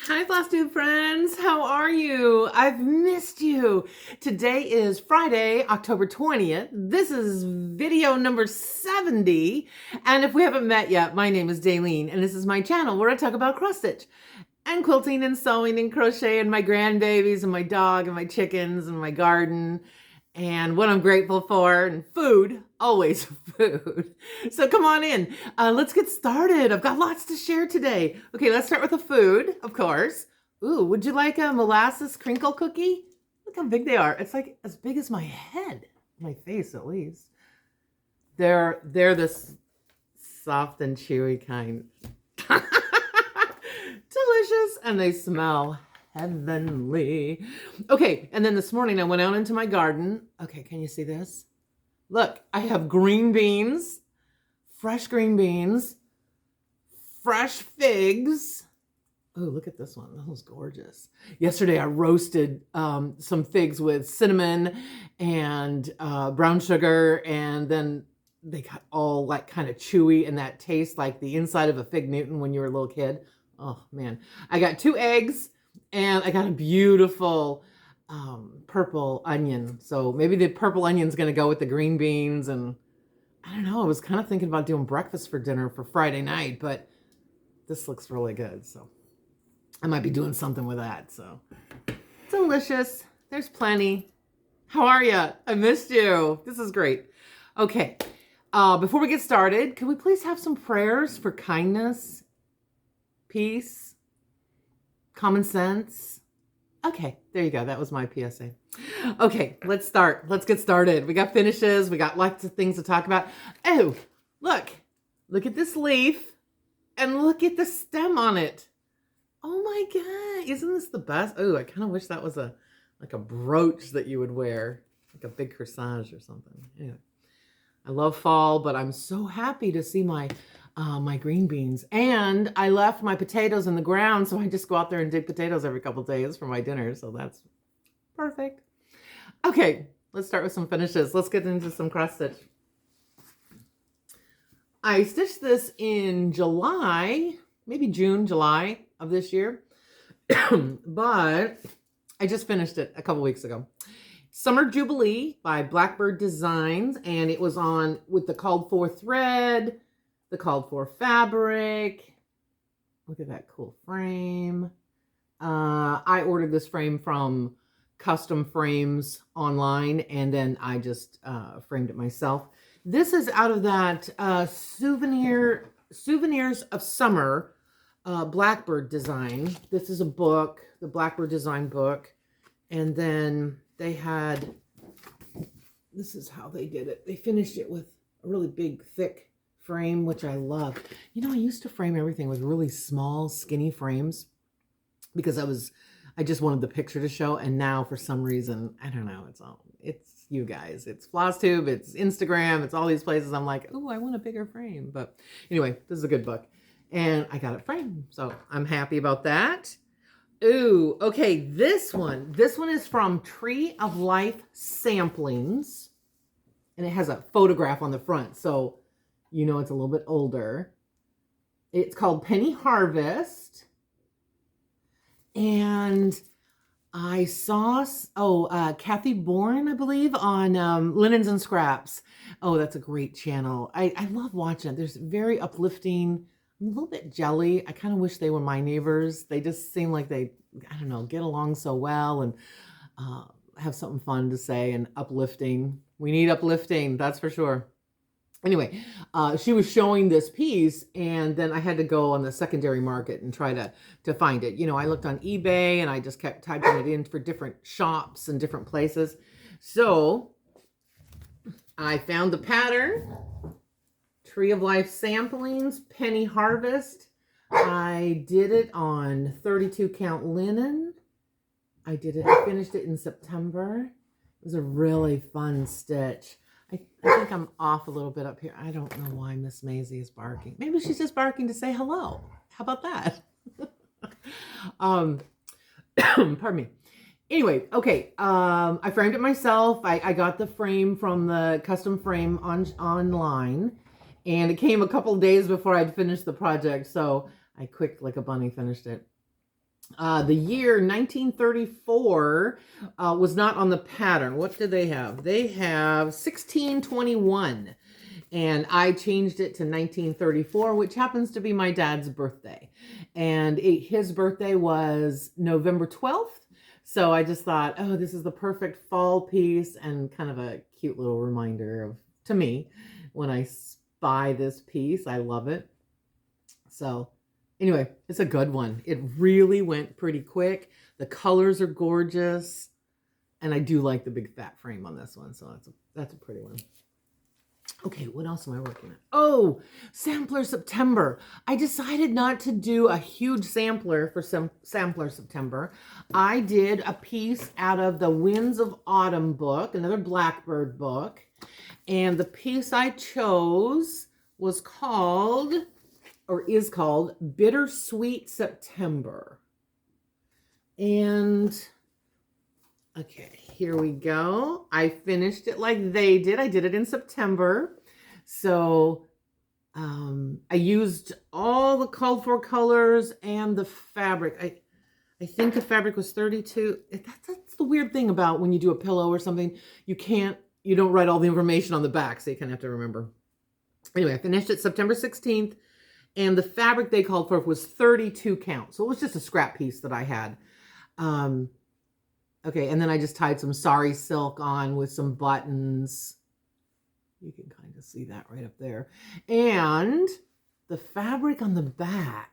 Hi, Floss Tube friends. How are you? I've missed you. Today is Friday, October 20th. This is video number 70. And if we haven't met yet, my name is Daleen, and this is my channel where I talk about cross stitch and quilting and sewing and crochet and my grandbabies and my dog and my chickens and my garden and what I'm grateful for, and food, always food. So come on in. Let's get started. I've got lots to share today. Okay, let's start with the food, of course. Ooh, would you like a molasses crinkle cookie? Look how big they are. It's like as big as my head, my face at least. They're this soft and chewy kind. Delicious, and they smell heavenly. Okay, and then this morning I went out into my garden. Okay, can you see this? Look, I have green beans, fresh figs. Oh, look at this one. That was gorgeous. Yesterday I roasted some figs with cinnamon and brown sugar, and then they got all like kind of chewy, and that tastes like the inside of a fig Newton when you were a little kid. Oh man, I got 2 eggs. And I got a beautiful purple onion. So maybe the purple onion's going to go with the green beans. And I don't know. I was kind of thinking about doing breakfast for dinner for Friday night. But this looks really good. So I might be doing something with that. So delicious. There's plenty. How are you? I missed you. This is great. Okay. Before we get started, can we please have some prayers for kindness, peace, common sense? Okay, there you go. That was my PSA. Okay, let's start. Let's get started. We got finishes. We got lots of things to talk about. Oh, look. Look at this leaf. And look at the stem on it. Oh my God. Isn't this the best? Oh, I kind of wish that was like a brooch that you would wear. Like a big corsage or something. Anyway, I love fall, but I'm so happy to see my green beans. And I left my potatoes in the ground, so I just go out there and dig potatoes every couple of days for my dinner. So that's perfect. Okay, let's start with some finishes. Let's get into some cross stitch. I stitched this in July, maybe June, July of this year, but I just finished it a couple weeks ago. Summer Jubilee by Blackbird Designs, and it was on with the called for thread, the called for fabric. Look at that cool frame. I ordered this frame from Custom Frames online, and then I just framed it myself. This is out of that Souvenirs of Summer Blackbird design. This is a book, the Blackbird design book. And then they had, this is how they did it. They finished it with a really big, thick frame, which I love. You know, I used to frame everything with really small, skinny frames because I just wanted the picture to show. And now for some reason, I don't know, it's you guys. It's FlossTube, it's Instagram, it's all these places. I'm like, oh, I want a bigger frame. But anyway, this is a good book. And I got it framed. So I'm happy about that. Ooh, okay, this one is from Tree of Life Samplings. And it has a photograph on the front. So you know it's a little bit older. It's called Penny Harvest. And I saw, Kathy Bourne, I believe, on Linens and Scraps. Oh, that's a great channel. I love watching it. There's very uplifting. I'm a little bit jelly. I kind of wish they were my neighbors. They just seem like they, I don't know, get along so well and have something fun to say and uplifting. We need uplifting, that's for sure. Anyway, she was showing this piece, and then I had to go on the secondary market and try to find it. You know, I looked on eBay, and I just kept typing it in for different shops and different places. So I found the pattern, Tree of Life Samplings, Penny Harvest. I did it on 32 count linen. I finished it in September. It was a really fun stitch. I think I'm off a little bit up here. I don't know why Miss Maisie is barking. Maybe she's just barking to say hello. How about that? Pardon me. Anyway, okay. I framed it myself. I got the frame from the custom frame online, and it came a couple of days before I'd finished the project. So I quick like a bunny finished it. The year 1934 was not on the pattern. What did they have? They have 1621. And I changed it to 1934, which happens to be my dad's birthday. And his birthday was November 12th. So I just thought, oh, this is the perfect fall piece and kind of a cute little reminder of, to me, when I buy this piece. I love it. So anyway, it's a good one. It really went pretty quick. The colors are gorgeous. And I do like the big fat frame on this one. So that's a pretty one. Okay, what else am I working on? Oh, Sampler September. I decided not to do a huge sampler for some Sampler September. I did a piece out of the Winds of Autumn book, another Blackbird book. And the piece I chose was called, or is called, Bittersweet September. And okay, here we go. I finished it like they did. I did it in September. So I used all the called for colors and the fabric. I think the fabric was 32. That's the weird thing about when you do a pillow or something. You don't write all the information on the back, so you kind of have to remember. Anyway, I finished it September 16th, and the fabric they called for was 32 count. So it was just a scrap piece that I had. Okay, and then I just tied some sari silk on with some buttons. You can kind of see that right up there. And the fabric on the back,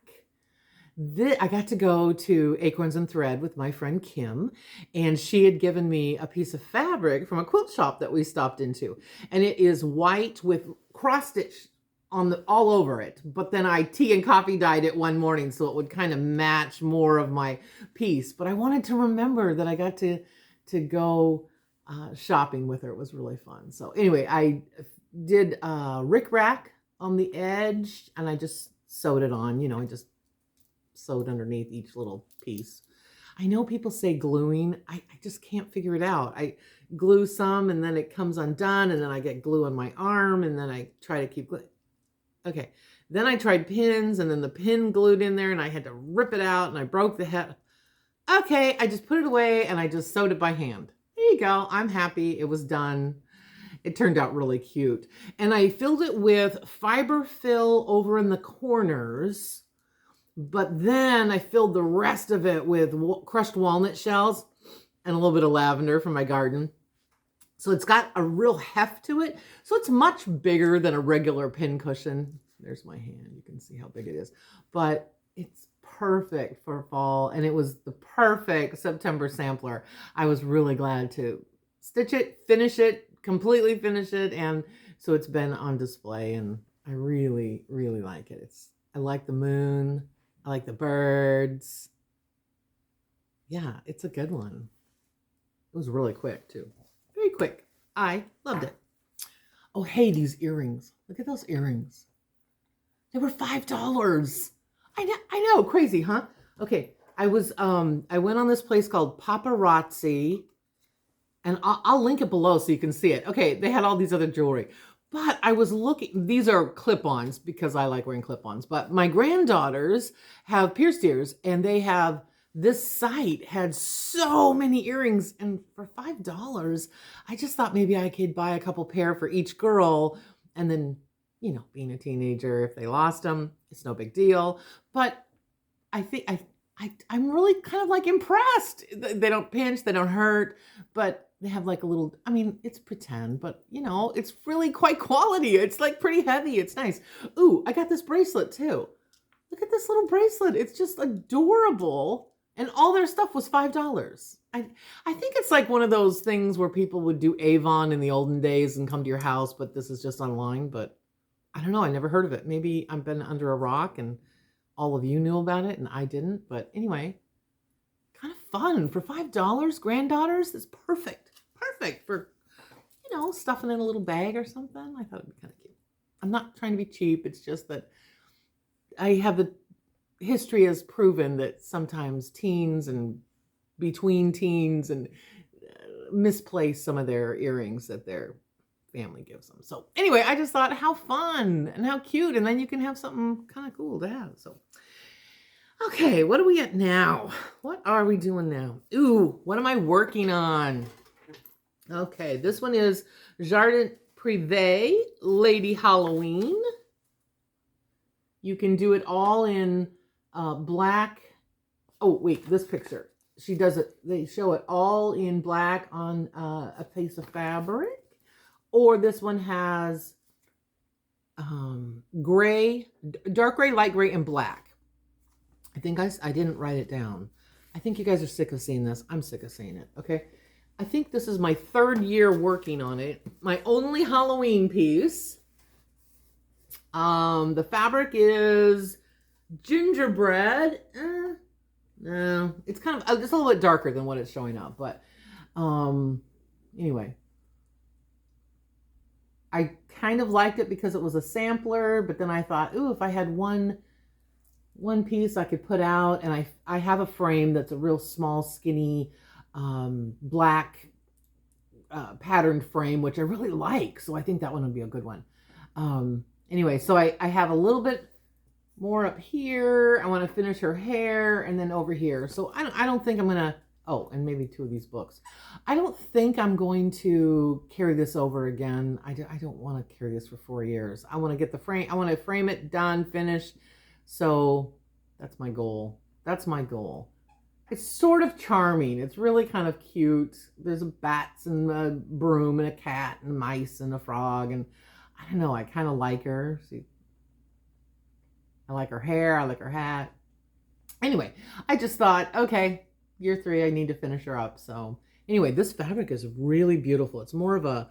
I got to go to Acorns and Thread with my friend Kim, and she had given me a piece of fabric from a quilt shop that we stopped into. And it is white with cross stitch all over it, but then I tea and coffee dyed it one morning so it would kind of match more of my piece. But I wanted to remember that I got to go shopping with her. It was really fun. So anyway, I did rickrack on the edge, and I just sewed it on. I just sewed underneath each little piece. I know people say gluing. I just can't figure it out. I glue some, and then it comes undone, and then I get glue on my arm, and then I try to keep gluing. Okay, then I tried pins, and then the pin glued in there, and I had to rip it out, and I broke the head. Okay, I just put it away, and I just sewed it by hand. There you go. I'm happy. It was done. It turned out really cute. And I filled it with fiber fill over in the corners, but then I filled the rest of it with crushed walnut shells and a little bit of lavender from my garden. So it's got a real heft to it. So it's much bigger than a regular pin cushion. There's my hand. You can see how big it is. But it's perfect for fall. And it was the perfect September sampler. I was really glad to stitch it, finish it, completely finish it. And so it's been on display. And I really, really like it. I like the moon. I like the birds. Yeah, it's a good one. It was really quick too. Very quick. I loved it. Oh, hey, these earrings. Look at those earrings. They were $5. I know, crazy, huh? Okay, I went on this place called Paparazzi, and I'll link it below so you can see it. Okay, they had all these other jewelry, but I was looking, these are clip-ons because I like wearing clip-ons, but my granddaughters have pierced ears, and this site had so many earrings, and for $5, I just thought maybe I could buy a couple pair for each girl, and then, being a teenager, if they lost them, it's no big deal. But I think I'm really kind of like impressed. They don't pinch, they don't hurt, but they have like a little, it's pretend, but it's really quite quality. It's like pretty heavy. It's nice. Ooh, I got this bracelet too. Look at this little bracelet. It's just adorable. And all their stuff was $5. I think it's like one of those things where people would do Avon in the olden days and come to your house, but this is just online. But I don't know. I never heard of it. Maybe I've been under a rock and all of you knew about it and I didn't. But anyway, kind of fun. For $5, granddaughters, that's perfect. Perfect for, stuffing in a little bag or something. I thought it'd be kind of cute. I'm not trying to be cheap. It's just that I have the history has proven that sometimes teens and between teens and misplace some of their earrings that their family gives them. So anyway, I just thought how fun and how cute. And then you can have something kind of cool to have. So Okay, what are we at now? What are we doing now? Ooh, what am I working on? Okay, this one is Jardin Privé Lady Halloween. You can do it all in black. Oh, wait, this picture. She does it, they show it all in black on a piece of fabric. Or this one has gray, dark gray, light gray, and black. I think I didn't write it down. I think you guys are sick of seeing this. I'm sick of seeing it, okay? I think this is my 3rd year working on it. My only Halloween piece. The fabric is gingerbread. No, it's kind of, it's a little bit darker than what it's showing up, but anyway. I kind of liked it because it was a sampler, but then I thought, ooh, if I had one piece I could put out, and I have a frame that's a real small, skinny, black patterned frame, which I really like, so I think that one would be a good one. Anyway, so I have a little bit more up here. I want to finish her hair, and then over here. So I don't think I'm gonna, oh, and maybe 2 of these books. I don't think I'm going to carry this over again. I don't want to carry this for 4 years. I want to get the frame, I want to frame it done, finished. So that's my goal. That's my goal. It's sort of charming. It's really kind of cute. There's bats and a broom and a cat and mice and a frog. And I don't know, I kind of like her. I like her hair. I like her hat. Anyway, I just thought, okay, year 3, I need to finish her up. So anyway, this fabric is really beautiful. It's more of a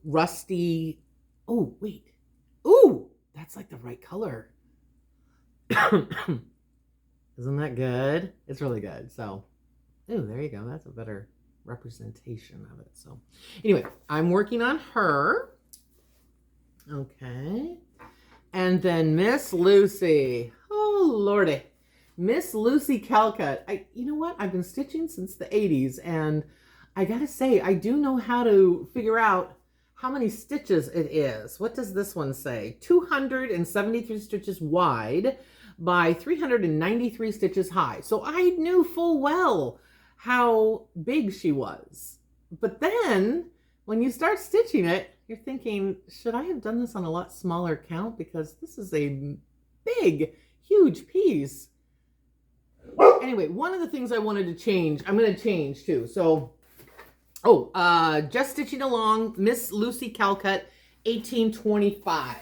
rusty, oh, wait. Ooh, that's like the right color. Isn't that good? It's really good. So, ooh, there you go. That's a better representation of it. So anyway, I'm working on her. Okay. And then Miss Lucy. Oh, Lordy. Miss Lucy Calcutt. You know what? I've been stitching since the 80s, and I gotta say, I do know how to figure out how many stitches it is. What does this one say? 273 stitches wide by 393 stitches high. So I knew full well how big she was. But then when you start stitching it, you're thinking, should I have done this on a lot smaller count? Because this is a big, huge piece. Anyway, one of the things I wanted to change, I'm going to change too. So, just stitching along, Miss Lucy Calcutt, 1825.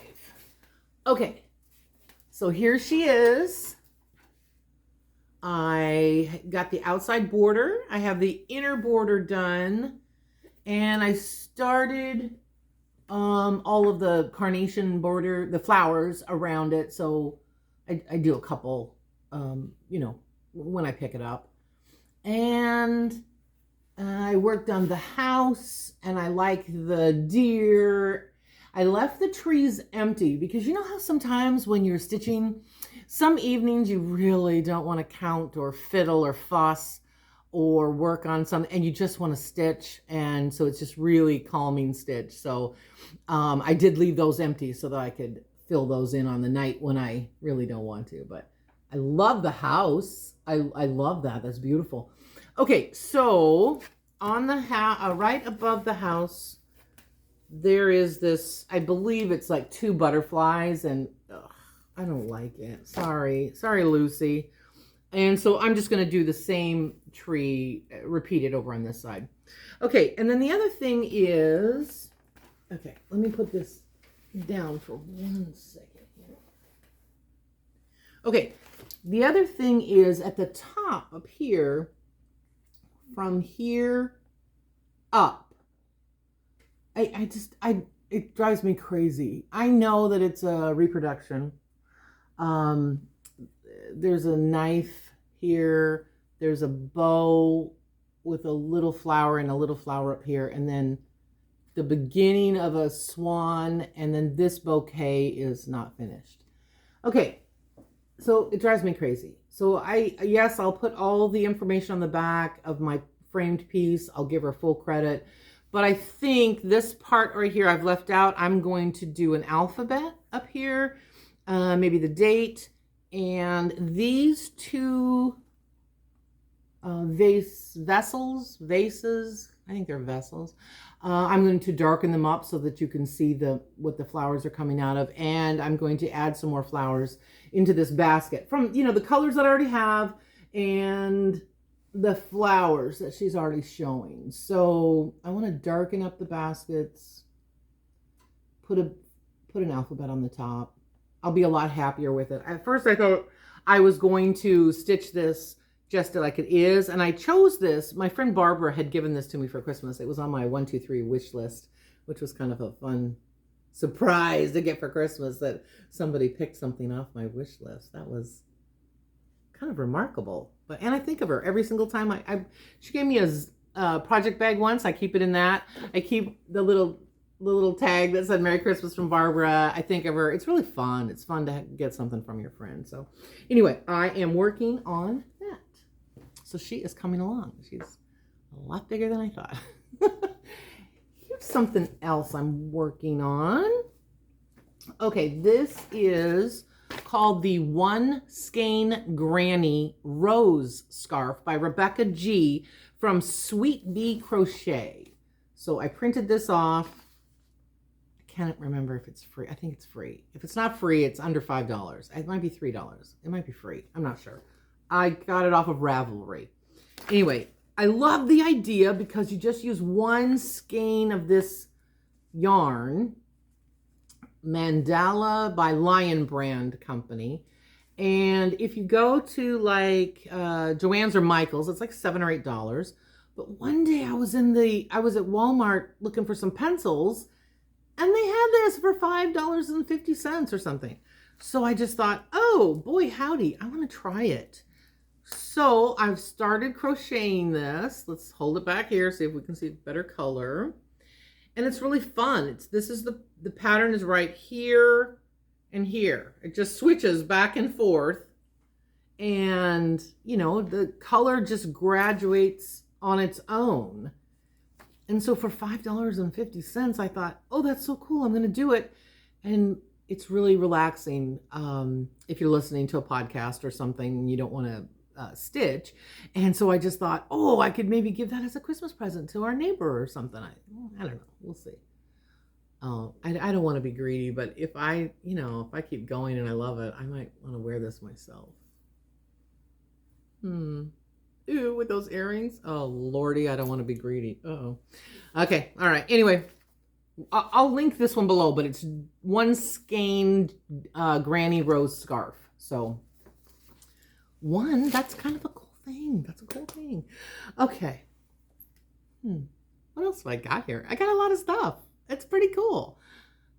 Okay, so here she is. I got the outside border. I have the inner border done. And I started all of the carnation border, the flowers around it. So I do a couple, you know, when I pick it up. And I worked on the house, and I like the deer. I left the trees empty because you know how sometimes when you're stitching, some evenings you really don't want to count or fiddle or fuss or work on something, and you just want to stitch, and so it's just really calming stitch. So I did leave those empty so that I could fill those in on the night when I really don't want to. But I love the house. I love that. That's beautiful. Okay, so on the right above the house, there is this, I believe it's like 2 butterflies, and I don't like it. Sorry, Lucy. And so I'm just going to do the same tree, repeat it over on this side. Okay, and then the other thing is, okay, let me put this down for 1 second here. Okay, the other thing is at the top up here, from here up, it drives me crazy. I know that it's a reproduction. There's a knife here. There's a bow with a little flower and a little flower up here. And then the beginning of a swan. And then this bouquet is not finished. Okay. So it drives me crazy. So yes, I'll put all the information on the back of my framed piece. I'll give her full credit. But I think this part right here I've left out. I'm going to do an alphabet up here. Maybe the date. And these two vases, I think they're vessels. I'm going to darken them up so that you can see what the flowers are coming out of. And I'm going to add some more flowers into this basket from, the colors that I already have and the flowers that she's already showing. So I want to darken up the baskets, put an alphabet on the top. I'll be a lot happier with it. At first I thought I was going to stitch this just like it is, and I chose this. My friend Barbara had given this to me for Christmas. It was on my 1, 2, 3 wish list, which was kind of a fun surprise to get for Christmas, that somebody picked something off my wish list. That was kind of remarkable. And I think of her every single time. She gave me a project bag once. I keep it in that. I keep the little tag that said Merry Christmas from Barbara. I think of her. It's really fun. It's fun to get something from your friend. So anyway, I am working on that. So she is coming along. She's a lot bigger than I thought. Here's something else I'm working on. Okay, this is called the One Skein Granny Rose Scarf by Rebecca G from Sweet Bee Crochet. So I printed this off. I can't remember if it's free. I think it's free. If it's not free, it's under $5. It might be $3. It might be free. I'm not sure. I got it off of Ravelry. Anyway, I love the idea because you just use one skein of this yarn, Mandala by Lion Brand Company. And if you go to like Joann's or Michael's, it's like $7 or $8. But one day I was at Walmart looking for some pencils, and they had this for $5.50 or something. So I just thought, oh boy, howdy, I want to try it. So I've started crocheting this. Let's hold it back here, see if we can see better color. And it's really fun. The pattern is right here and here. It just switches back and forth. And, the color just graduates on its own. And so for $5.50, I thought, oh, that's so cool. I'm going to do it. And it's really relaxing if you're listening to a podcast or something and you don't want to stitch. And so I just thought, oh, I could maybe give that as a Christmas present to our neighbor or something. I don't know. We'll see. I don't want to be greedy, but if I keep going and I love it, I might want to wear this myself. Ooh, with those earrings. Oh, Lordy, I don't want to be greedy. Uh-oh. Okay. All right. Anyway, I'll link this one below, but it's One Skein Granny Rose Scarf. So that's kind of a cool thing. That's a cool thing. Okay. What else have I got here? I got a lot of stuff. It's pretty cool.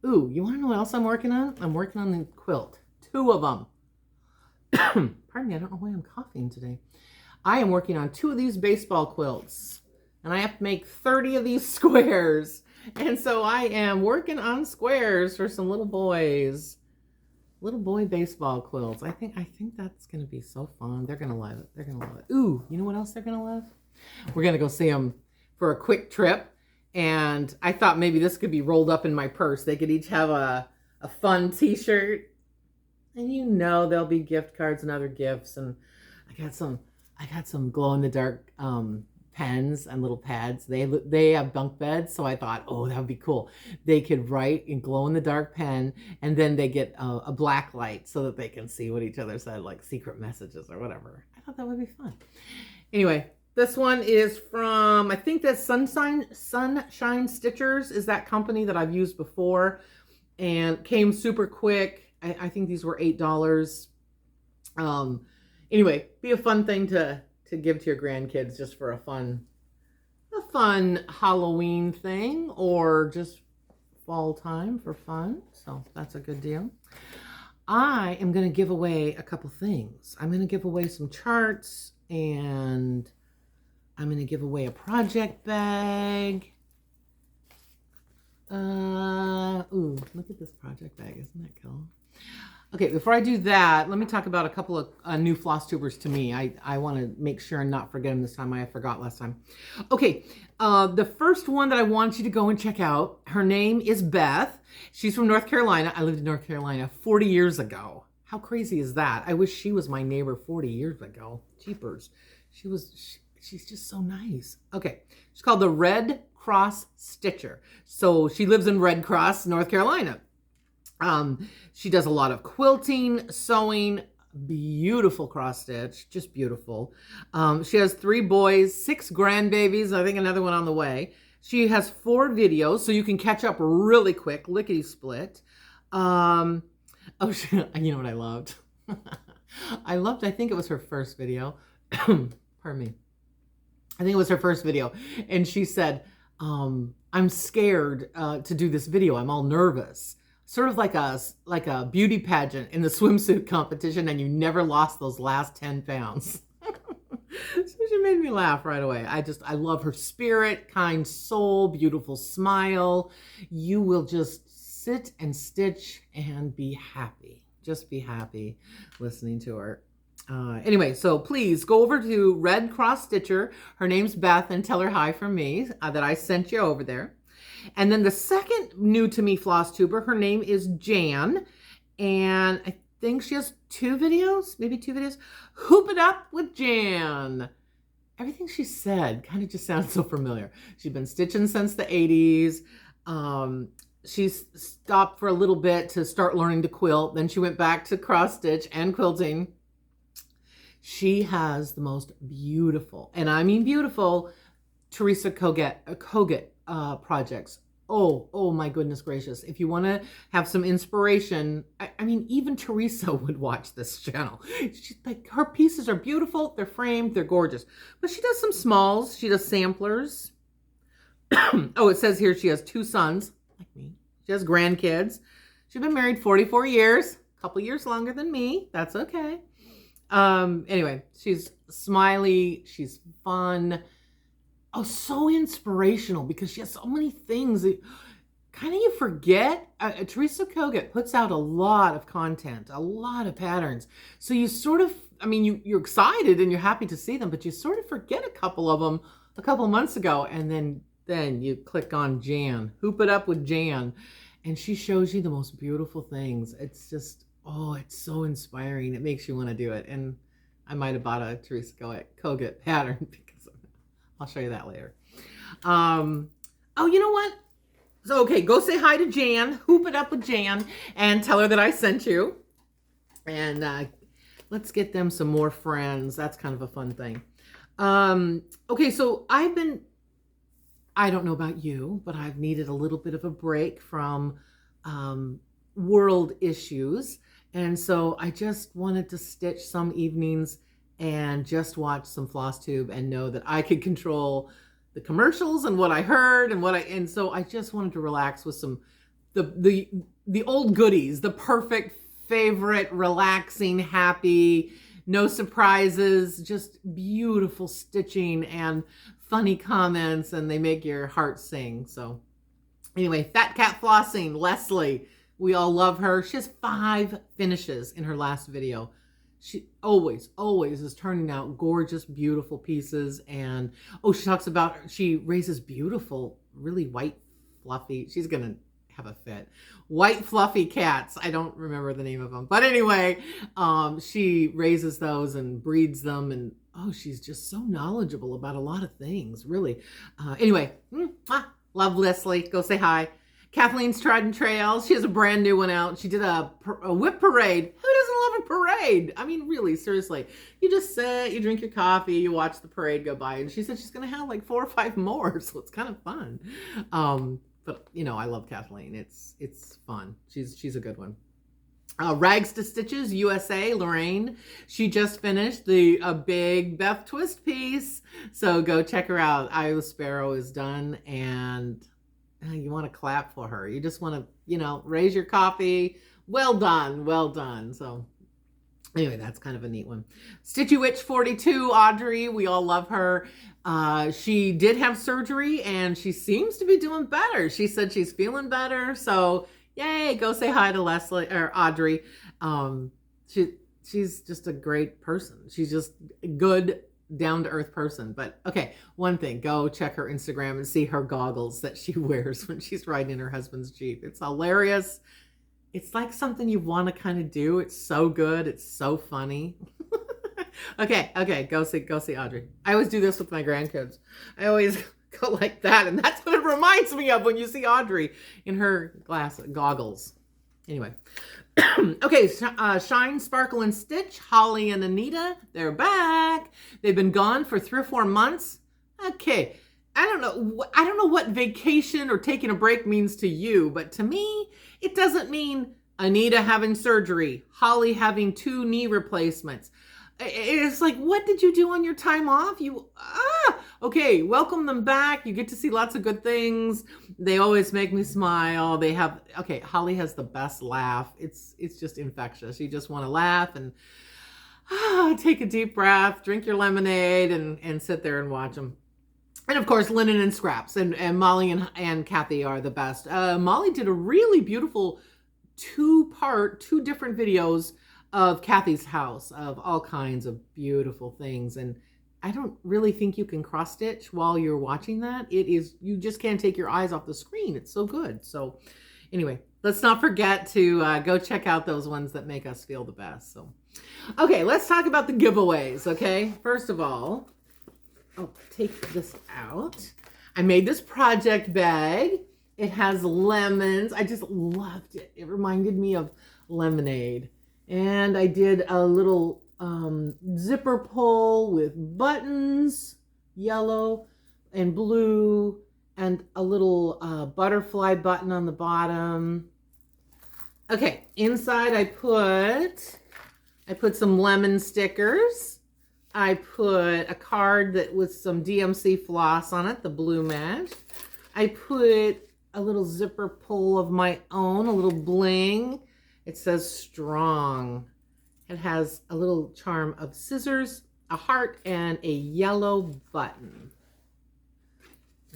Ooh, you want to know what else I'm working on? I'm working on the quilt. 2 of them. Pardon me, I don't know why I'm coughing today. I am working on 2 of these baseball quilts. And I have to make 30 of these squares. And so I am working on squares for some little boys. Little boy baseball quilts. I think that's going to be so fun. They're going to love it. They're going to love it. Ooh, you know what else they're going to love? We're going to go see them for a quick trip. And I thought maybe this could be rolled up in my purse. They could each have a fun t-shirt. And there'll be gift cards and other gifts. And I got some glow-in-the-dark pens and little pads. They have bunk beds, so I thought, oh, that would be cool. They could write in glow-in-the-dark pen, and then they get a black light so that they can see what each other said, like secret messages or whatever. I thought that would be fun. Anyway, this one is from, I think that's Sunshine Stitchers is that company that I've used before, and came super quick. I think these were $8. Anyway, be a fun thing to give to your grandkids just for a fun Halloween thing, or just fall time for fun. So that's a good deal. I am going to give away a couple things. I'm going to give away some charts, and I'm going to give away a project bag. Ooh, look at this project bag. Isn't that cool? Okay, before I do that, let me talk about a couple of new floss tubers to me. I want to make sure and not forget them this time. I forgot last time. Okay, the first one that I want you to go and check out, her name is Beth. She's from North Carolina. I lived in North Carolina 40 years ago. How crazy is that? I wish she was my neighbor 40 years ago. Jeepers. She's just so nice. Okay. She's called the Red Cross Stitcher. So she lives in Red Cross, North Carolina. She does a lot of quilting, sewing, beautiful cross stitch, just beautiful. She has 3 boys, 6 grandbabies, I think another one on the way. She has 4 videos, so you can catch up really quick, lickety split. Oh, you know what I loved? I think it was her first video. Pardon me. I think it was her first video. And she said, I'm scared to do this video. I'm all nervous. Sort of like a beauty pageant in the swimsuit competition, and you never lost those last 10 pounds. So she made me laugh right away. I love her spirit, kind soul, beautiful smile. You will just sit and stitch and be happy. Just be happy listening to her. Anyway, so please go over to Red Cross Stitcher. Her name's Beth, and tell her hi from me, that I sent you over there. And then the second new to me floss tuber, her name is Jan, and I think she has 2 videos, maybe 2 videos. Hoop It Up with Jan. Everything she said kind of just sounds so familiar. She's been stitching since the 80s. She's stopped for a little bit to start learning to quilt. Then she went back to cross stitch and quilting. She has the most beautiful, and I mean beautiful, Teresa Kogut projects. Oh my goodness gracious. If you want to have some inspiration, I mean, even Teresa would watch this channel. She's like, her pieces are beautiful. They're framed. They're gorgeous. But she does some smalls. She does samplers. Oh, it says here she has 2 sons, like me. She has grandkids. She's been married 44 years, a couple years longer than me. That's okay. Anyway, she's smiley. She's fun. Oh, so inspirational because she has so many things that kind of you forget. Teresa Kogut puts out a lot of content, a lot of patterns. So you sort of, I mean, you're excited and you're happy to see them, but you sort of forget a couple of them a couple of months ago. And then you click on Jan, Hoop It Up with Jan. And she shows you the most beautiful things. It's just, oh, it's so inspiring. It makes you want to do it. And I might have bought a Teresa Kogut pattern because I'll show you that later. Oh, you know what? So, okay, go say hi to Jan, Hoop It Up with Jan, and tell her that I sent you. And let's get them some more friends. That's kind of a fun thing. Okay, so I don't know about you, but I've needed a little bit of a break from world issues. And so I just wanted to stitch some evenings and just watch some floss tube and know that I could control the commercials and what I heard and so I just wanted to relax with some the old goodies, the perfect favorite, relaxing, happy, no surprises, just beautiful stitching and funny comments, and they make your heart sing. So anyway, Phat Cat Phlossing, Leslie, we all love her. She has 5 finishes in her last video. She always is turning out gorgeous, beautiful pieces. And, oh, she talks about, she raises beautiful, really white, fluffy, she's going to have a fit, white, fluffy cats. I don't remember the name of them. But anyway, she raises those and breeds them. And, oh, she's just so knowledgeable about a lot of things, really. Anyway, love Leslie. Go say hi. Kathleen's Trod Trails. She has a brand new one out. She did a whip parade. Who doesn't love a parade? I mean, really, seriously. You just sit, you drink your coffee, you watch the parade go by. And she said she's going to have like 4 or 5 more. So it's kind of fun. But, you know, I love Kathleen. It's fun. She's a good one. Rags to Stitches USA, Loraine. She just finished a big Beth twist piece. So go check her out. Iowa Sparrow is done, and you want to clap for her. You just want to, you know, raise your coffee. Well done. Well done. So anyway, that's kind of a neat one. Stitchy Witch 42, Audrey. We all love her. She did have surgery and she seems to be doing better. She said she's feeling better. So yay, go say hi to Leslie or Audrey. She's just a great person. She's just a good, down-to-earth person. But okay, one thing, go check her Instagram and see her goggles that she wears when she's riding in her husband's Jeep. It's hilarious. It's like something you want to kind of do. It's so good. It's so funny. Okay, go see Audrey. I always do this with my grandkids. I always go like that, and that's what it reminds me of when you see Audrey in her goggles. Anyway, okay, Shine, Sparkle, and Stitch, Holly and Anita, they're back. They've been gone for 3 or 4 months. Okay, I don't know what vacation or taking a break means to you, but to me, it doesn't mean Anita having surgery, Holly having 2 knee replacements. It's like, what did you do on your time off? Okay, welcome them back. You get to see lots of good things. They always make me smile. Holly has the best laugh. It's just infectious. You just want to laugh and take a deep breath, drink your lemonade, and sit there and watch them. And of course, Linen and Scraps, and Molly and Kathy are the best. Molly did a really beautiful 2 different videos of Kathy's house, of all kinds of beautiful things. And I don't really think you can cross stitch while you're watching that. You just can't take your eyes off the screen. It's so good. So anyway, let's not forget to go check out those ones that make us feel the best. So, okay, let's talk about the giveaways. Okay, first of all, I'll take this out. I made this project bag. It has lemons. I just loved it. It reminded me of lemonade. And I did a little zipper pull with buttons, yellow and blue, and a little butterfly button on the bottom. Okay, inside I put some lemon stickers. I put a card that with some DMC floss on it, the blue match. I put a little zipper pull of my own, a little bling. It says strong. It has a little charm of scissors, a heart, and a yellow button.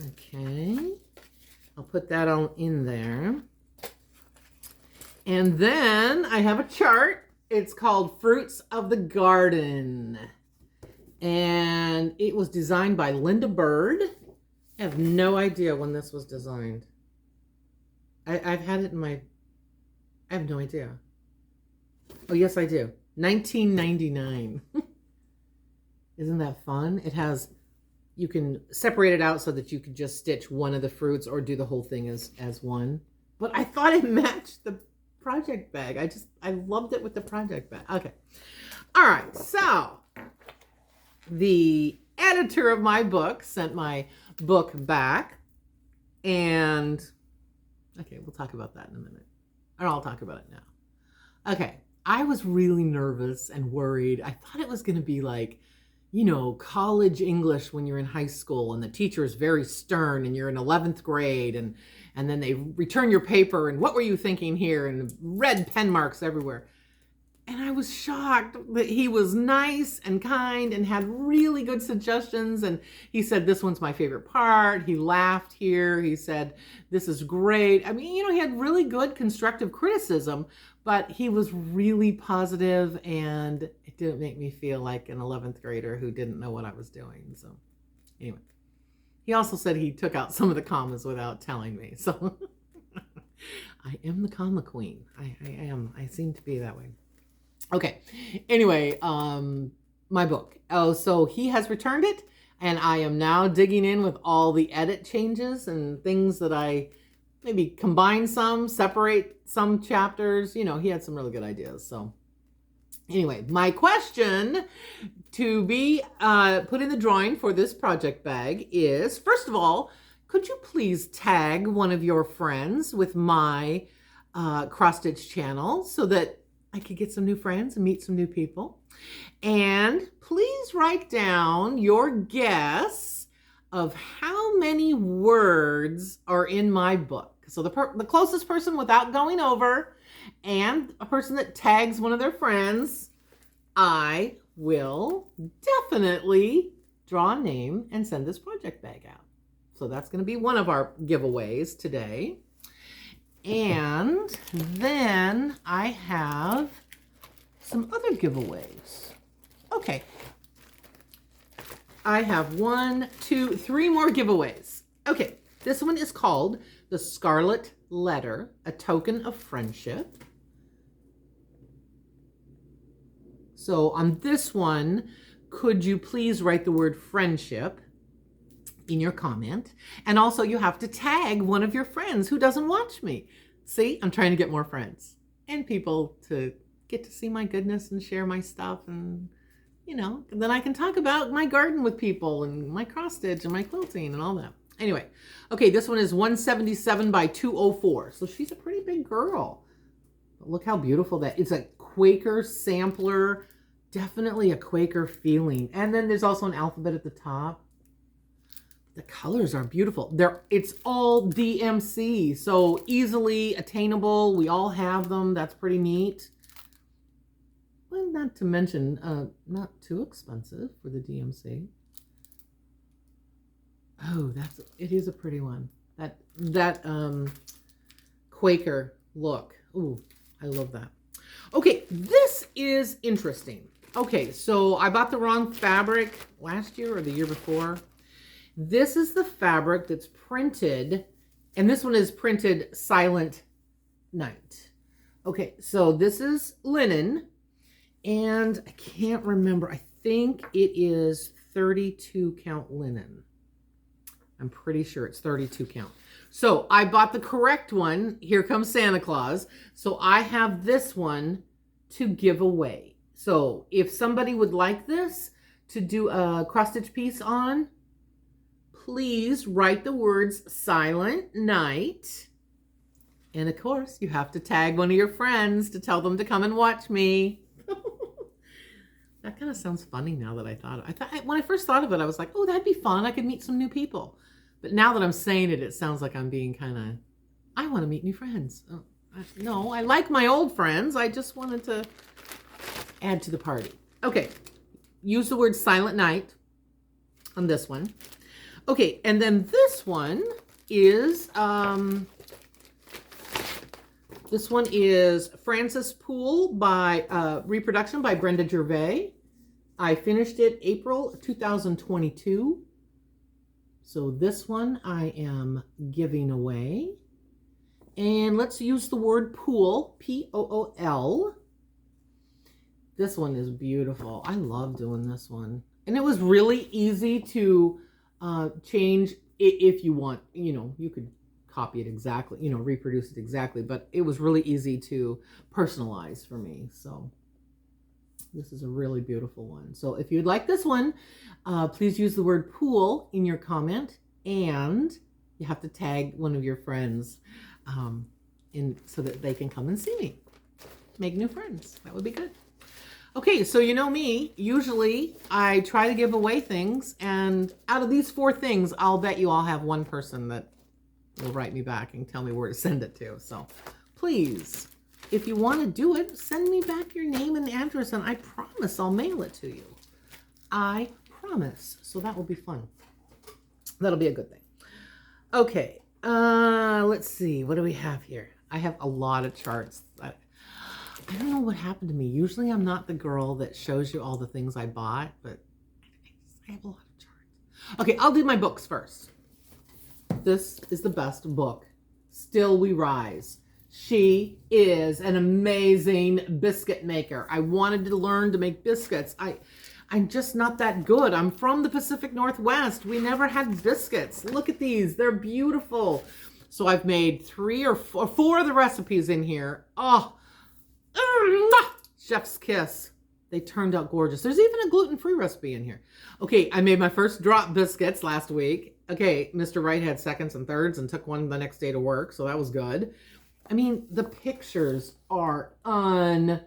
Okay, I'll put that all in there. And then I have a chart. It's called Fruits of the Garden. And it was designed by Linda Bird. I have no idea when this was designed. I've had it in my... I have no idea. Oh, yes, I do. 1999. Isn't that fun? It has, you can separate it out so that you could just stitch one of the fruits or do the whole thing as one. But I thought it matched the project bag. I loved it with the project bag. Okay. All right. So the editor of my book sent my book back, and okay, we'll talk about that in a minute. Or I'll talk about it now. Okay, I was really nervous and worried. I thought it was going to be like, college English when you're in high school and the teacher is very stern and you're in 11th grade and then they return your paper and what were you thinking here, and red pen marks everywhere. And I was shocked that he was nice and kind and had really good suggestions. And he said, this one's my favorite part. He laughed here. He said, this is great. I mean, he had really good constructive criticism, but he was really positive, and it didn't make me feel like an 11th grader who didn't know what I was doing. So anyway, he also said he took out some of the commas without telling me. So I am the comma queen. I am. I seem to be that way. Okay, anyway, my book. Oh, so he has returned it, and I am now digging in with all the edit changes and things that I maybe combine some, separate some chapters. He had some really good ideas. So anyway, my question to be put in the drawing for this project bag is, first of all, could you please tag one of your friends with my cross stitch channel so that I could get some new friends and meet some new people? And please write down your guess of how many words are in my book. So the closest person without going over, and a person that tags one of their friends, I will definitely draw a name and send this project bag out. So that's going to be one of our giveaways today. And then I have some other giveaways. Okay. I have 1, 2, 3 more giveaways. Okay. This one is called The Scarlet Letter, a Token of Friendship. So on this one, could you please write the word friendship in your comment? And also you have to tag one of your friends who doesn't watch me. See, I'm trying to get more friends and people to get to see my goodness and share my stuff, and you know, then I can talk about my garden with people and my cross stitch and my quilting and all that. Anyway, okay, this one is 177 by 204. So she's a pretty big girl. But look how beautiful that is. It's a Quaker sampler, definitely a Quaker feeling. And then there's also an alphabet at the top. The colors are beautiful. It's all DMC, so easily attainable. We all have them. That's pretty neat. Well, not to mention, not too expensive for the DMC. Oh, it is a pretty one. That Quaker look. Ooh, I love that. Okay, this is interesting. Okay, so I bought the wrong fabric last year or the year before. This is the fabric that's printed, and this one is printed Silent Night. Okay, so this is linen, and I can't remember. I think it is 32 count linen. I'm pretty sure it's 32 count. So I bought the correct one. Here comes Santa Claus. So I have this one to give away. So if somebody would like this to do a cross stitch piece on, please write the words Silent Night. And of course, you have to tag one of your friends to tell them to come and watch me. That kind of sounds funny now that I thought of it. When I first thought of it, I was like, oh, that'd be fun. I could meet some new people. But now that I'm saying it, it sounds like I'm being kind of, I want to meet new friends. No, I like my old friends. I just wanted to add to the party. Okay, use the word Silent Night on this one. Okay, and then this one is Francis Poole by Reproduction by Brenda Gervais. I finished it April 2022. So this one I am giving away. And let's use the word pool, P-O-O-L. This one is beautiful. I love doing this one. And it was really easy to change if you want. You know, you could copy it exactly, you know, reproduce it exactly. But it was really easy to personalize for me. So this is a really beautiful one. So if you'd like this one, please use the word pool in your comment. And you have to tag one of your friends so that they can come and see me. Make new friends. That would be good. Okay, so you know me, usually I try to give away things, and out of these 4 things, I'll bet you I'll have one person that will write me back and tell me where to send it to. So please, if you want to do it, send me back your name and address, and I promise I'll mail it to you. I promise. So that will be fun. That'll be a good thing. Okay, let's see. What do we have here? I have a lot of charts. I don't know what happened to me. Usually I'm not the girl that shows you all the things I bought, but I have a lot of charts. Okay, I'll do my books first. This is the best book. Still We Rise. She is an amazing biscuit maker. I wanted to learn to make biscuits. I'm just not that good. I'm from the Pacific Northwest. We never had biscuits. Look at these. They're beautiful. So I've made 3 or 4 of the recipes in here. Oh, chef's kiss. They turned out gorgeous. There's even a gluten-free recipe in here. Okay, I made my first drop biscuits last week. Okay, Mr. Wright had seconds and thirds and took one the next day to work, so that was good. I mean, the pictures are unbelievable.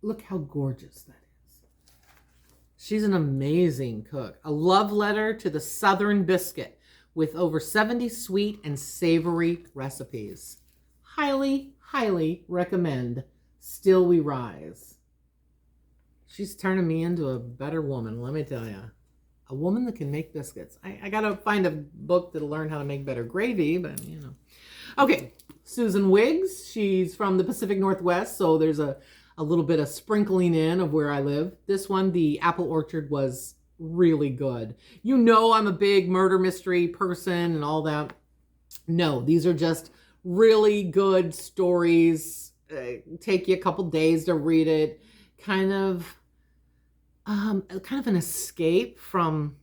Look how gorgeous that is. She's an amazing cook. A love letter to the Southern biscuit with over 70 sweet and savory recipes. Highly, highly recommend Still We Rise. She's turning me into a better woman, let me tell you. A woman that can make biscuits. I gotta find a book that'll learn how to make better gravy, but you know. Okay, Susan Wiggs. She's from the Pacific Northwest, so there's a little bit of sprinkling in of where I live. This one, the apple orchard was really good. You know, I'm a big murder mystery person and all that. No, these are just really good stories. Take you a couple days to read it. Kind of an escape from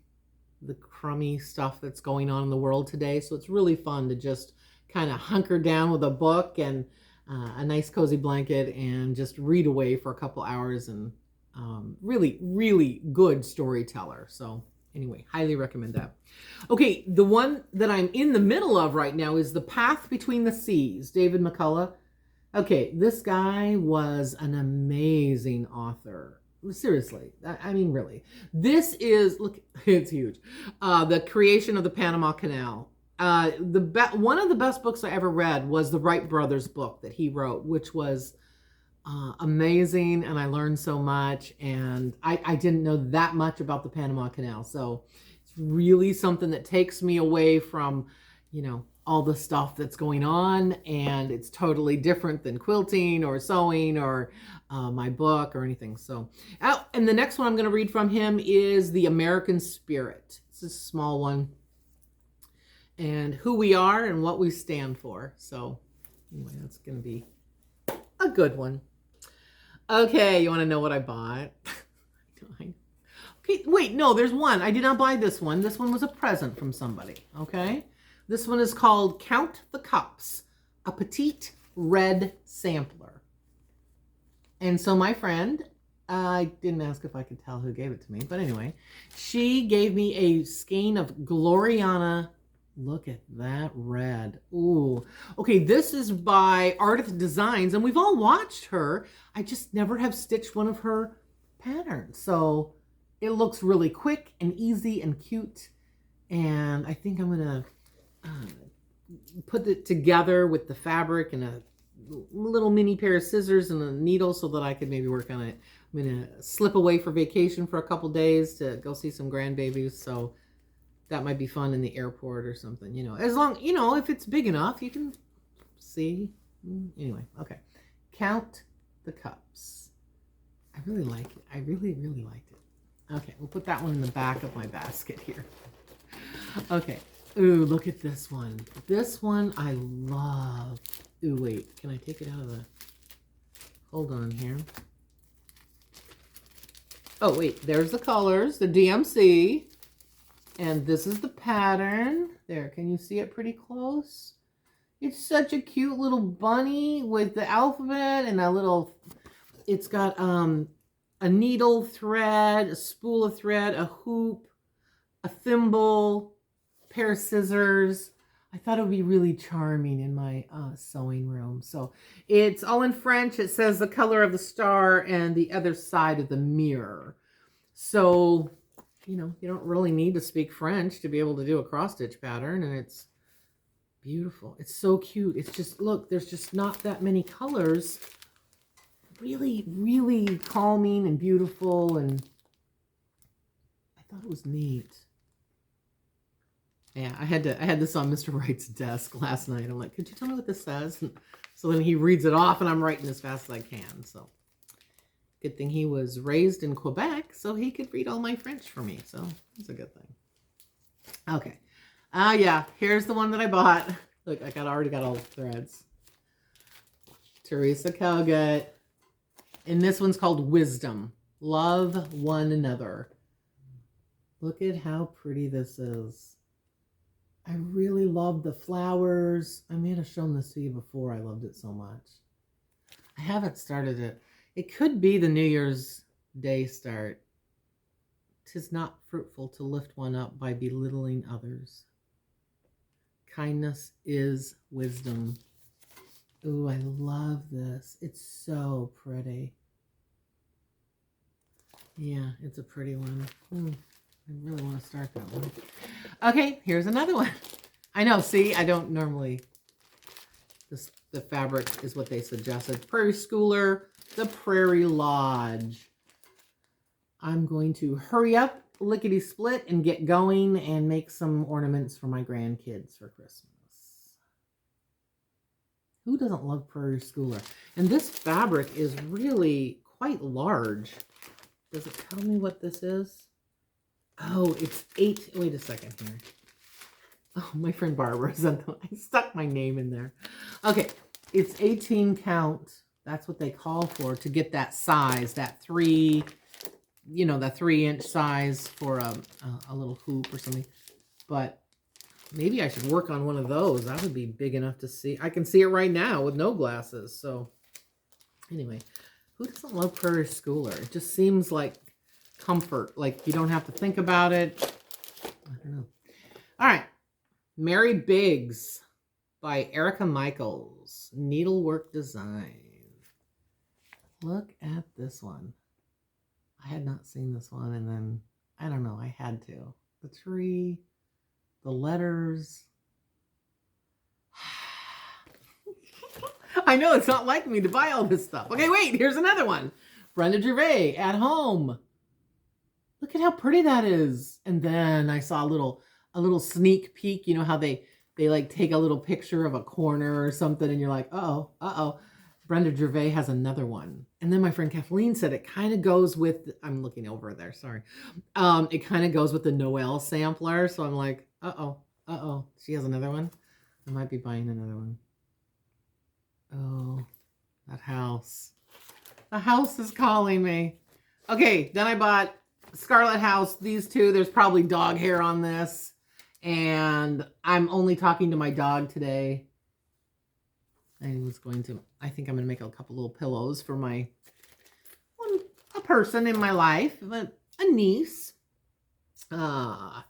the crummy stuff that's going on in the world today. So it's really fun to just kind of hunker down with a book and a nice cozy blanket and just read away for a couple hours, and really, really good storyteller. So anyway, highly recommend that. Okay, the one that I'm in the middle of right now is The Path Between the Seas, David McCullough. Okay, this guy was an amazing author. Seriously, I mean, really. This is, look, it's huge. The Creation of the Panama Canal. One of the best books I ever read was the Wright brothers book that he wrote, which was amazing, and I learned so much, and I didn't know that much about the Panama Canal, so it's really something that takes me away from, you know, all the stuff that's going on, and it's totally different than quilting or sewing or my book or anything. So, and the next one I'm going to read from him is The American Spirit. It's a small one, and who we are and what we stand for. So anyway, that's going to be a good one. Okay, you want to know what I bought? Okay, wait, no, there's one. I did not buy this one. This one was a present from somebody, okay? This one is called Count the Cups, a petite red sampler. And so my friend, I didn't ask if I could tell who gave it to me, but anyway, she gave me a skein of Gloriana. Look at that red. Ooh. Okay, this is by Artist Designs, and we've all watched her. I just never have stitched one of her patterns. So it looks really quick and easy and cute. And I think I'm going to put it together with the fabric and a little mini pair of scissors and a needle so that I could maybe work on it. I'm going to slip away for vacation for a couple days to go see some grandbabies. So that might be fun in the airport or something, you know, as long, you know, if it's big enough, you can see. Anyway, okay. Count the Cups. I really like it. I really, really liked it. Okay, we'll put that one in the back of my basket here. Okay. Ooh, look at this one. This one I love. Ooh, wait. Can I take it out of the... Hold on here. Oh, wait. There's the colors. The DMC. And this is the pattern. There, can you see it pretty close? It's such a cute little bunny with the alphabet and a little... It's got a needle thread, a spool of thread, a hoop, a thimble, a pair of scissors. I thought it would be really charming in my sewing room. So it's all in French. It says the color of the star and the other side of the mirror. So... you know, you don't really need to speak French to be able to do a cross stitch pattern, and it's beautiful. It's so cute. It's just, look, there's just not that many colors. Really, really calming and beautiful, and I thought it was neat. Yeah, I had this on Mr. Wright's desk last night. I'm like, could you tell me what this says? And so then he reads it off, and I'm writing as fast as I can, so. Good thing he was raised in Quebec, so he could read all my French for me. So it's a good thing. Okay. Yeah, here's the one that I bought. Look, already got all the threads. Teresa Kogut. And this one's called Wisdom. Love one another. Look at how pretty this is. I really love the flowers. I may have shown this to you before. I loved it so much. I haven't started it. It could be the New Year's Day start. 'Tis not fruitful to lift one up by belittling others. Kindness is wisdom. Ooh, I love this. It's so pretty. Yeah, it's a pretty one. I really want to start that one. Okay, here's another one. I know, see, I don't normally... The fabric is what they suggested. Prairie Schooler, the Prairie Lodge. I'm going to hurry up, lickety-split, and get going and make some ornaments for my grandkids for Christmas. Who doesn't love Prairie Schooler? And this fabric is really quite large. Does it tell me what this is? Oh, it's 8. Wait a second here. Oh, my friend Barbara sent them. I stuck my name in there. Okay, it's 18 count. That's what they call for to get that size, that 3, the 3-inch size for a little hoop or something. But maybe I should work on one of those. That would be big enough to see. I can see it right now with no glasses. So anyway, who doesn't love Prairie Schooler? It just seems like comfort. Like you don't have to think about it. I don't know. All right. Mary Biggs by Erika Michaels. Needlework design. Look at this one. I had not seen this one, and then, I don't know, I had to. The tree, the letters. I know it's not like me to buy all this stuff. Okay, wait, here's another one. Brenda Gervais, At Home. Look at how pretty that is. And then I saw a little sneak peek. You know how they like take a little picture of a corner or something, and you're like, uh-oh. Brenda Gervais has another one. And then my friend Kathleen said it kind of goes with, I'm looking over there, sorry. It kind of goes with the Noel sampler. So I'm like, uh-oh. She has another one. I might be buying another one. Oh, that house. The house is calling me. Okay, then I bought Scarlet House. These two, there's probably dog hair on this. And I'm only talking to my dog today. I think I'm going to make a couple little pillows for a person in my life, but a niece. Wow,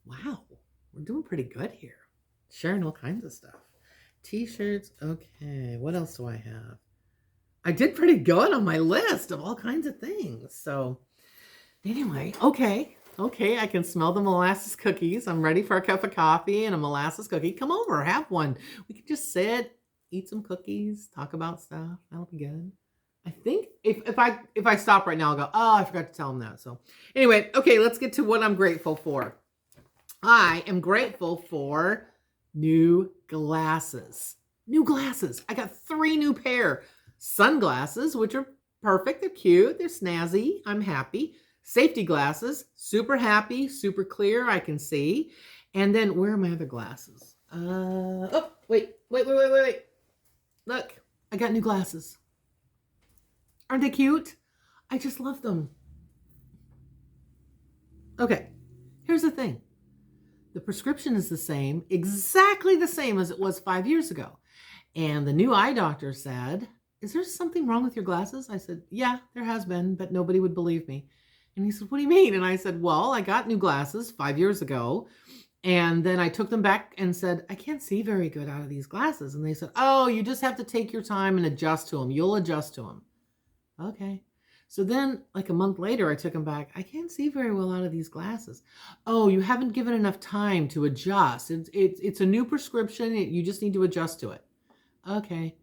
we're doing pretty good here. Sharing all kinds of stuff. T-shirts. Okay, what else do I have? I did pretty good on my list of all kinds of things. So anyway, okay, I can smell the molasses cookies. I'm ready for a cup of coffee and a molasses cookie. Come over, have one. We can just sit, eat some cookies, talk about stuff. That'll be good. I think if I stop right now, I'll go, oh, I forgot to tell him that. So anyway, okay, let's get to what I'm grateful for. I am grateful for new glasses. New glasses. I got 3 new pair. Sunglasses, which are perfect. They're cute. They're snazzy. I'm happy. Safety glasses. Super happy. Super clear. I can see. And then where are my other glasses? Oh, wait. Look, I got new glasses. Aren't they cute? I just love them. Okay, here's the thing. The prescription is the same, exactly the same as it was 5 years ago. And the new eye doctor said, is there something wrong with your glasses? I said, yeah, there has been, but nobody would believe me. And he said, what do you mean? And I said, well, I got new glasses 5 years ago. And then I took them back and said, I can't see very good out of these glasses. And they said, oh, you just have to take your time and adjust to them. You'll adjust to them. Okay. So then like a month later, I took them back. I can't see very well out of these glasses. Oh, you haven't given enough time to adjust. It's a new prescription. You just need to adjust to it. Okay.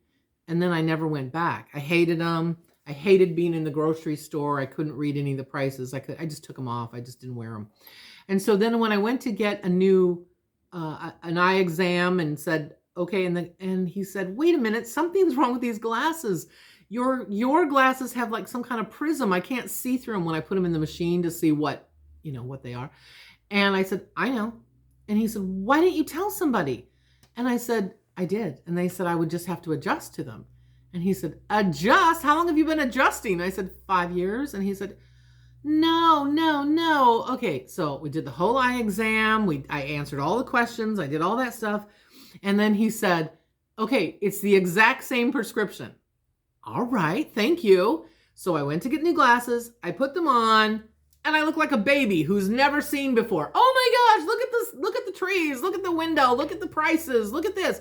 And then I never went back. I hated them. I hated being in the grocery store. I couldn't read any of the prices. I just took them off. I just didn't wear them. And so then when I went to get a new, an eye exam and said, okay. And he said, wait a minute, something's wrong with these glasses. Your glasses have like some kind of prism. I can't see through them when I put them in the machine to see what they are. And I said, I know. And he said, why didn't you tell somebody? And I said, I did. And they said I would just have to adjust to them. And he said, adjust? How long have you been adjusting? And I said, 5 years. And he said, no. Okay, so we did the whole eye exam. I answered all the questions. I did all that stuff. And then he said, okay, it's the exact same prescription. All right, thank you. So I went to get new glasses. I put them on, and I look like a baby who's never seen before. Oh my gosh, look at this. Look at the trees. Look at the window. Look at the prices. Look at this.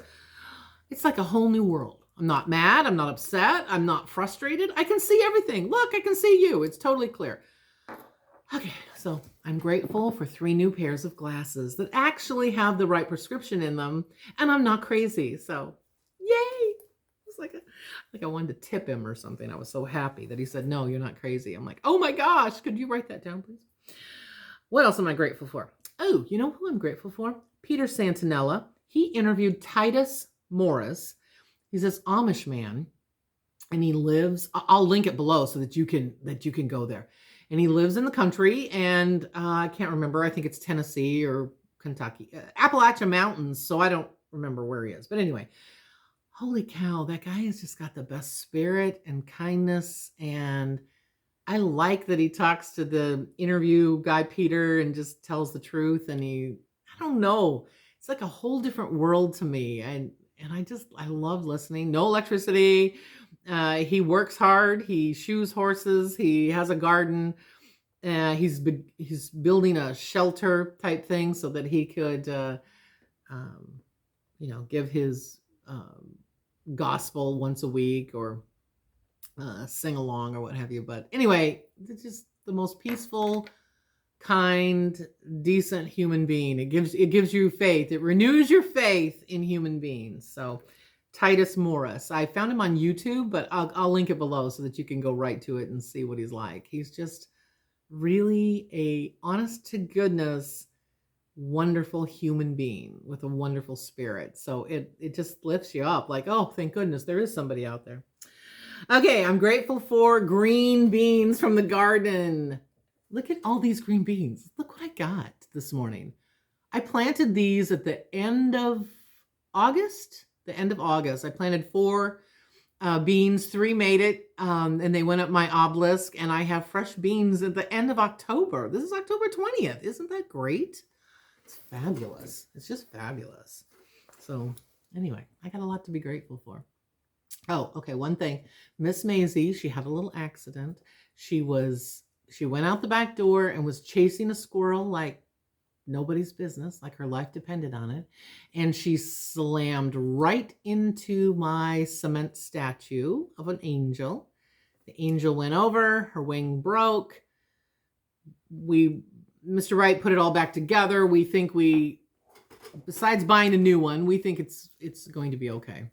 It's like a whole new world. I'm not mad. I'm not upset. I'm not frustrated. I can see everything. Look, I can see you. It's totally clear. Okay, so I'm grateful for 3 new pairs of glasses that actually have the right prescription in them, and I'm not crazy. So, yay! It's like I wanted to tip him or something. I was so happy that he said, no, you're not crazy. I'm like, oh my gosh, could you write that down, please? What else am I grateful for? Oh, you know who I'm grateful for? Peter Santenello. He interviewed Titus Morris. He's this Amish man, and he lives, I'll link it below so that you can go there. and he lives in the country, and I can't remember. I think it's Tennessee or Kentucky, Appalachian Mountains. So I don't remember where he is. But anyway, holy cow, that guy has just got the best spirit and kindness. And I like that he talks to the interview guy, Peter, and just tells the truth. And I don't know, it's like a whole different world to me. And I love listening. No electricity. He works hard. He shoes horses. He has a garden. He's building a shelter type thing so that he could, give his gospel once a week or sing along or what have you. But anyway, it's just the most peaceful, kind, decent human being. It gives you faith. It renews your faith in human beings. So Titus Morris. I found him on YouTube, but I'll link it below so that you can go right to it and see what he's like. He's just really a honest to goodness, wonderful human being with a wonderful spirit. So it just lifts you up like, oh, thank goodness there is somebody out there. Okay, I'm grateful for green beans from the garden. Look at all these green beans. Look what I got this morning. I planted these at the end of August. I planted 4 beans, 3 made it, and they went up my obelisk, and I have fresh beans at the end of October. This is October 20th. Isn't that great? It's fabulous. It's just fabulous. So anyway, I got a lot to be grateful for. Oh, okay, one thing. Miss Maisie, she had a little accident. She went out the back door and was chasing a squirrel like nobody's business, like her life depended on it. And she slammed right into my cement statue of an angel. The angel went over, her wing broke. Mr. Wright put it all back together. We think besides buying a new one, we think it's going to be okay.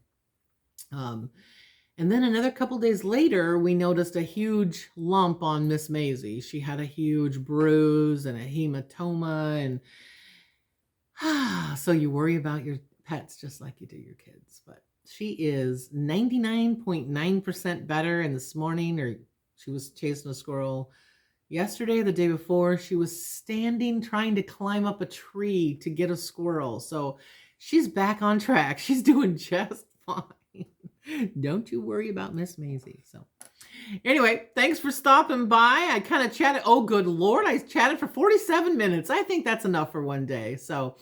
And then another couple days later, we noticed a huge lump on Miss Maisie. She had a huge bruise and a hematoma. And so you worry about your pets just like you do your kids. But she is 99.9% better. And this morning, she was chasing a squirrel. Yesterday, the day before, she was standing trying to climb up a tree to get a squirrel. So she's back on track. She's doing just fine. Don't you worry about Miss Maisie. So anyway, thanks for stopping by. I kind of chatted. Oh, good Lord. I chatted for 47 minutes. I think that's enough for one day. So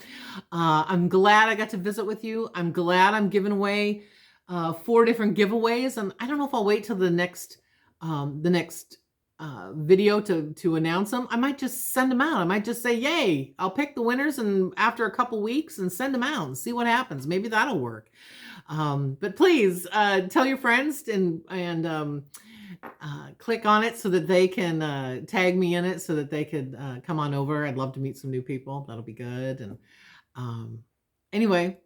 I'm glad I got to visit with you. I'm glad I'm giving away 4 different giveaways. And I don't know if I'll wait till the next video to announce them. I might just send them out. I might just say, yay, I'll pick the winners and after a couple weeks and send them out and see what happens. Maybe that'll work. But please tell your friends and click on it so that they can tag me in it so that they could come on over. I'd love to meet some new people. That'll be good. And anyway,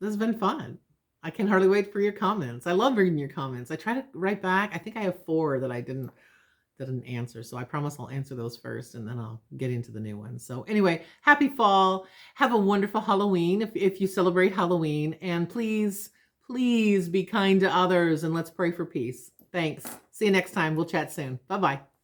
this has been fun. I can hardly wait for your comments. I love reading your comments. I try to write back. I think I have 4 that I didn't answer. So I promise I'll answer those first and then I'll get into the new ones. So anyway, happy fall. Have a wonderful Halloween if you celebrate Halloween. And please, please be kind to others and let's pray for peace. Thanks. See you next time. We'll chat soon. Bye-bye.